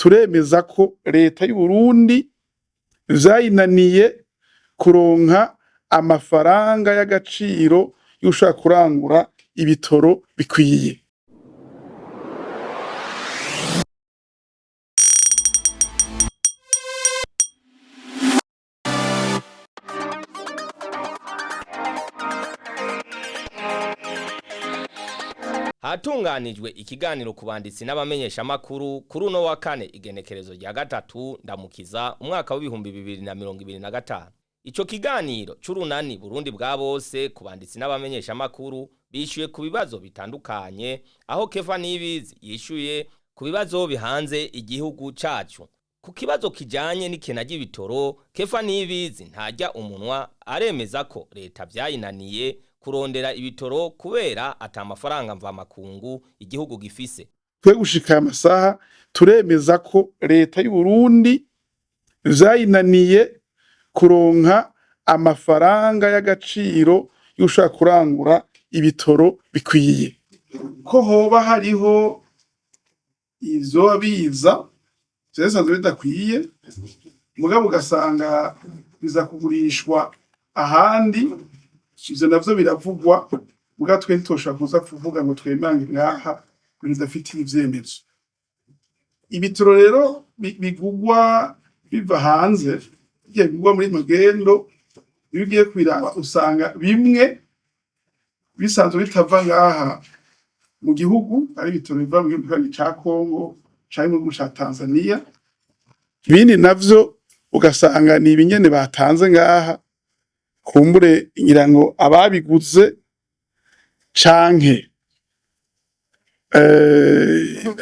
turemeza ko leta y'u Burundi vyayinaniye kuronka amafaranga y'agaciro y'ushaka kurangura ibitoro bikwiye. Hatunganijwe ikiganiro ku banditsi n'abamenyesha makuru kuri uno wa kane igenekerezo rya gatatu ndamukiza umwaka wa 2025. Ico kiganiro c'urunani Burundi bwa bose ku banditsi n'abamenyesha makuru bishyuye ku bibazo bitandukanye, aho Kefa Niyibizi yishyuye ku bibazo bihanze igihugu cacu. Ku kibazo kijanye n'ikena ry'ibitoro, Kefa Niyibizi ntajya umunwa, aremeza ko leta vyayinaniye kurondera ibitoro kubera ata amafaranga mva makungu igihugu gifise. Twe gushika amasaha turemeza ko leta y'u Burundi vyayinaniye kuronka amafaranga y'agaciro y'ushaka kurangura ibitoro bikwiye. Ko hoba hariho ivyo biza vyasanzwe bidakwiye, mugabo ugasanga biza kugurishwa ahandi, ivyo navyo biravugwa, muga twe ntitosha kuza kuvuga ngo twemange ngaha bidafitiye ivyemezo. Ibitoro rero bigugwa biva hanze, bigugwa muri magendo, iyo ugiye kwiraba usanga bimwe bisanzwe bitava ngaha mu gihugu, ari ibitoro biva mu gihugu ca Kongo canke mu gihugu ca Tanzania, ibindi navyo ugasanga ni ibinyene batanze ngaha, kumbure ngira ngo ababiguze canke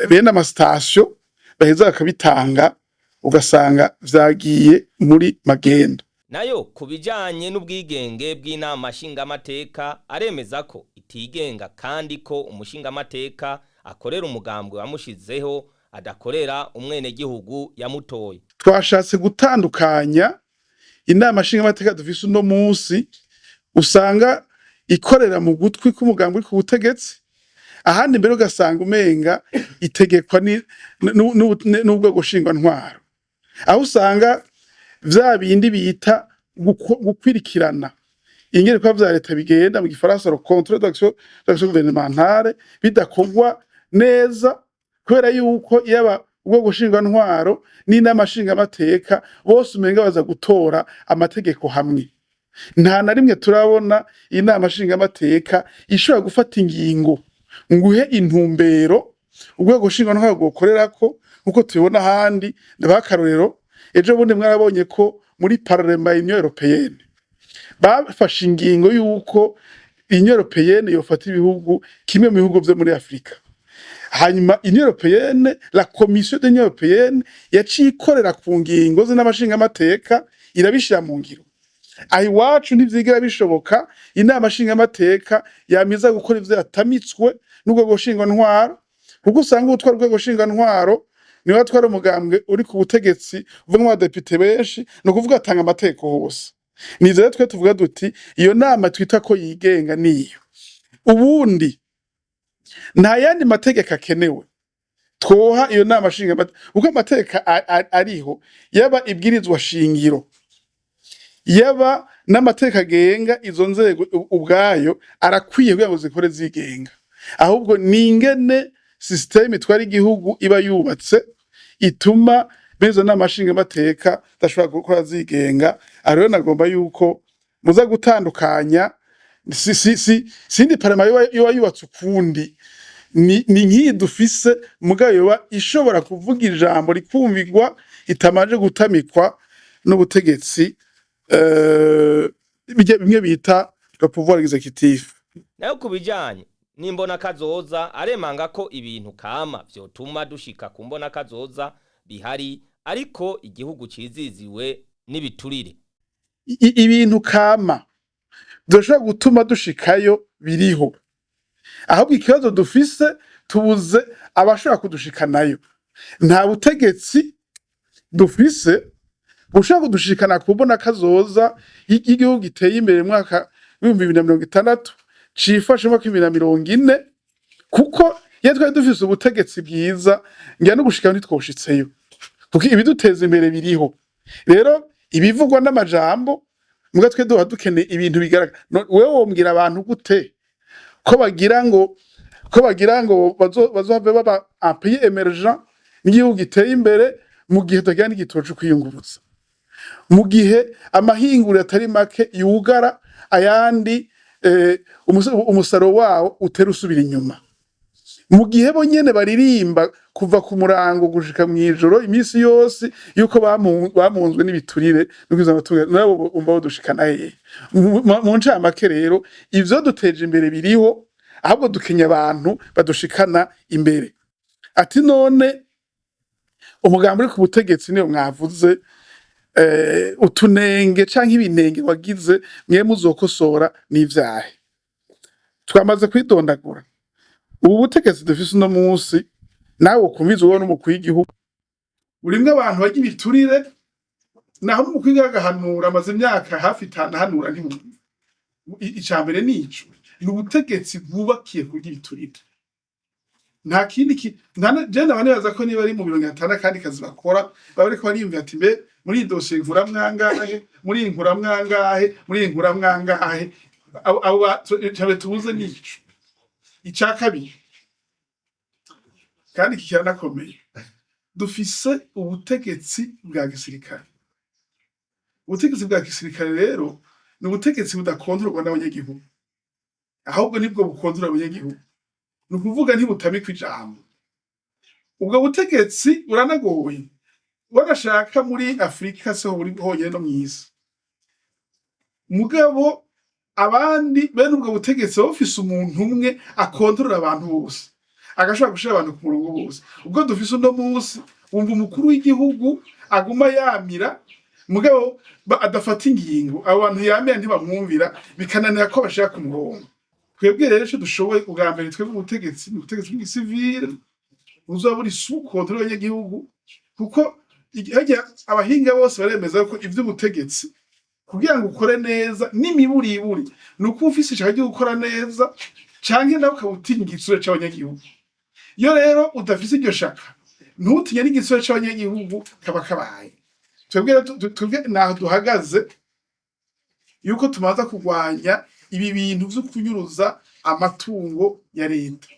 bene amasitasiyo baheza bakabitanga, ugasanga vyagiye muri magendo. Nayo kubijanye n'ubwigenge bw'inama nshingamateka aremeza ko itigenga kandi ko umushingamateka akorera umugambwe wamushizeho adakorera umwene gihugu yamutoye. Twashatse gutandukanya inama nshingamateka dufise uno munsi, usanga ikorera mu gutwi k'umugambwe uri ku butegetsi, ahandi mbere ugasanga umenga itegekwa n'urwego nshingwantwaro, aho usanga vya bindi bita gukwirikirana ingene kwa vya leta bigenda mu gifaransa le contrôle d'action gouvernementale bidakorwa neza, kubera yuko yaba urwego nshingwantwaro n'inama nshingamateka bose umenga baza gutora amategeko hamwe. Nta na rimwe turabona inama nshingamateka ishobora gufata ingingo nguhe intumbero urwego nshingwantwaro rwokorerako nkuko tubibona ahandi. Ndabakarorero, ejo bundi mwarabonye ko muri Parlement Union Européenne bafashe ingingo yuko Union Européenne yofata ibihugu kimwe mu bihugu vyo muri Afrika. Hanyuma Union Européenne, la Commission de l'Union Européenne yaciye ikorera ku ngingo z'amashingamateka irabishira mu ngiro. Aho iwacu ntivyigera bishoboka, inama nshingamateka yamiza gukora ivyo yatamitswe n'urwego nshingwantwaro, kuko usanga utwara urwego nshingwantwaro niwe atwara umugambwe uri ku butegetsi uvamwo abadepite benshi, no kuvuga atanga amategeko hose. Nizo rero twe tuvuga duti iyo nama twita ko yigenga niyo. Ubundi nta yandi mategeko akenewe twoha iyo nama nshingamateka, uko amategeko ariho, yaba ibwirizwa shingiro, yaba n'amategeko agenga izo nzego ubwayo arakwiye kugira ngo zikore zigenga. Ahubwo ni ingene systeme itwara igihugu iba yubatse ituma bezo nama nshingamateka dashobora gukora zigenga. Ariyo nagomba yuko muza gutandukanya sindi parlement yo yubatse ukundi, ni nkiyi dufise mugabo yoba ishobora kuvuga ijambo rikumvigwa itamaje gutamikwa n'ubutegetsi bimwe bita le pouvoir exécutif. Nayo kubijanye nimbona kazoza aremanga ko ibintu kama vyotuma dushika kumbona kazoza bihari, ariko igihugu ciziziwe n'ibiturire. Ibintu kama doshobora gutuma dushikayo biriho, ahubwo ikibazo dufise tubuze abashobora kudushikanayo. Nta butegetsi dufise bushobora kudushikana kumbona kazoza y'igihugu giteye imbere mu mwaka 2060 cifashe mu 2040, kuko iyo twari dufise ubutegetsi bwiza ngira no gushika ntitwoshitseyo. kuko ibiduteza imbere biriho. Rero ibivugwa n'amajambo muga twe duha dukeneye ibintu bigaragara. Wewe wombwira abantu gute ko bagira ngo bazohave baba un pays émergent n'igihugu giteye imbere mu gihe tagira n'igitoro cyo kwiyunguruza, mu gihe amahinguriro atari make yugara ayandi umusaruro wawo utera usubira inyuma, mu gihe bo nyene baririmba kuva ku murango gushika mw'ijoro iminsi yose yuko bamunzwe n'ibiturire n'ukwiza amatungo nabo umva bodushikana hehe. Mu ncamake rero ivyo duteje imbere biriho, ahubwo dukenya abantu badushikana imbere. Ati none umugambi uri ku butegetsi niyo mwavuze utunenge canke ibinenge wagize mwe muzokosora n'ivyahe. Twamaze kwidondagura ubu butegetsi dufise uno munsi, nawe ukumviza ubona umukuru w'igihugu urimwe abantu barya ibiturire, naho n'umukuru w'igihugu agahanura amaze imyaka hafi 5 ahanura ntibumva. Icambere nico ni ubutegetsi bwubakiye kurya ibiturire, nta kindi je nabanebaza ko niba ari mu 5 kandi kazi bakora bariko bariyumvira ati mbe muri iyi dosiye nkura mwangahe, muri iyi nkura mwangahe, muri iyi nkura mwangahe. Abo cabe tubuze nico. Ica kabiri kandi kikanakomeye, dufise ubutegetsi bwa gisirikare. Ubutegetsi bwa gisirikare rero ni ubutegetsi budakontorwa n'abanyagihugu, ahubwo nibwo bukontorwa abanyagihugu. Ni ukuvuga ntibutamikwa ijambo. Ubwo butegetsi buranagoye, wanashaka muri Afrika se buri honyene no mw'isi. Mugabo abandi bene ubwo butegetsi bafise umuntu umwe akontorora abantu bose, agashobora gushira abantu ku murongo bose. Ubwo dufise uno munsi wumva umukuru w'igihugu aguma yamira, mugabo adafata ingingo, abo bantu yamira ntibamwumvira, bikananira ko bashaka ku murongo. Twebwe rero ico dushoboye ubwa mbere twebwe ubutegetsi bw'isivile buzoba buri sukontorora abanyagihugu, kuko abahinga bose baremeza ko ivy'ubutegetsi kugira ngo ukore neza n'imiburiburi nuko ufise ishaka ryo gukora neza canke nawe ukabutinya igisura c'abanyagihugu. Iyo rero udafise iryo shaka ntutinye n'igisura c'abanyagihugu kaba kabaye. Twebwe naho duhagaze yuko tumaza kurwanya ibi bintu vyo kunyuruza amatungo ya leta.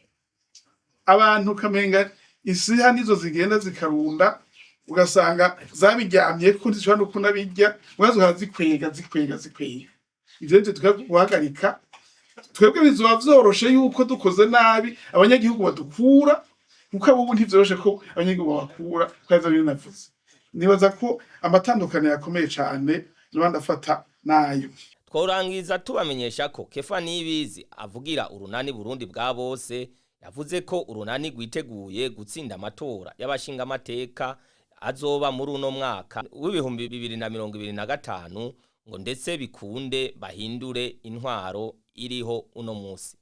Abantu kamenga isiha nizo zigenda zikarunda, ugasanga zabiryamye ko ntishobora no kunabirya, mwazo harazikwega. Ivyo nivyo tukaguhagarika. Twebwe bizoba vyoroshe yuko dukoze nabi abanyagihugu badukura, kuko abo ntivyoroshe ko abanyagihugu babakura kwaza biri navuze. Nibaza ko amatandukano yakomeye cane n'abandi afata nayo. Tworangiza tubamenyesha ko Kefa Niyibizi avugira urunani Burundi bwa bose yavuze ko urunani gwiteguye gutsinda amatora y'abashinga amateka azoba muri uno mwaka w'ibihumbi 2025 ngo ndetse bikunde bahindure intwaro iriho uno musi.